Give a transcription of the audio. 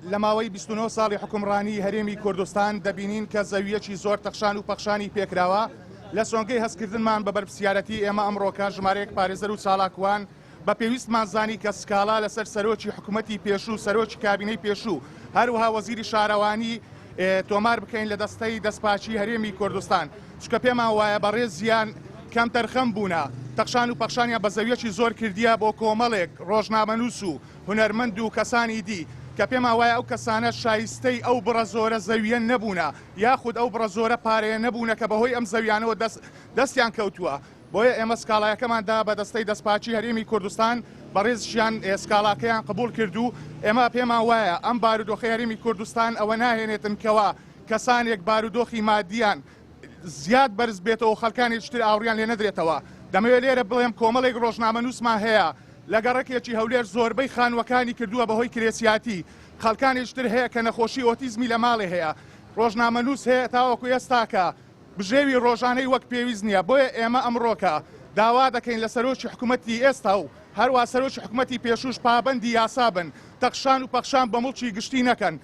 لە ماوەی 29 ساڵی حکومڕانی هەرێمی کوردستان دەبینین کە زەویەکی زۆر تەخشان و پەخشانی پێکراوە لە سۆنگەی هەستکردنمان بە بەرپرسیارەتی ئێمە ئەمڕۆکە ژمارەیەک پارێزەر و چالاکوان بە پێویستمان زانی کە سکاڵا لەسەر سەرۆکی حکوومەتی پێشوو سەرۆکی کابینەی پێشوو هەروەها وەزیری شارەوانی تۆمار بکەین لە دەستەی دەستپاچی هەرێمی کوردستان چکە پێمان وایە بەڕێز زیان کەم تەرخەم بوونە تەخشان و پەخشانیان بە زەویەکی زۆر کردیە بۆ کۆمەڵێک ڕۆژنامەنووس و هونەرمەند و کەسانی دی کە پێمان وایە ئەو کەسانە شایستەی ئەو بڕە زۆرە زەویە نەبوونە یاخود ئەو بڕە زۆرە پارەیە نەبوونە کە بەهۆی ئەم زەویانەوە دەستیان کەوتووە بۆیە ئێمە سکاڵایەکەماندا بە دەستەی دەستپاچی هەرێمی کوردستان بەڕێزشیان سکاڵاکەیان قبول کردو ئێمە پێمان وایە ئەم بارودۆخی هەرێمی کوردستان ئەوە ناهێنێتن کەوا کەسانێک بارودۆخی مادیان زیاد بەرز بێتەوە خەڵکانی شتر ئاوریان لێ نەدرێتەوە دەمەوێت لێرە بڵێم کۆمەڵێک ڕۆژنامەنووسمان هەیە لە گەڕێکێکی هەولێر زۆربەی خانوەکانی کردووە بەهۆی کرێسیاتی خەڵکانی شتر هەیە کە نەخۆشی ئۆتیزمی لە ماڵێ هەیە ڕۆژنامەنووس هەیە تاوەکو ئێستاکە بژێوی ڕۆژانەی وەک پێویست نییە بۆیە ئێمە ئەمڕۆکە داوا دەکەین لە سەرۆکی حکوومەتی ئێستا و هەروە سەرۆکی حکوومەتی پێشوش پابەندی یاسا بن تەخشان و پەخشان بە مڵکی گشتی نەکەن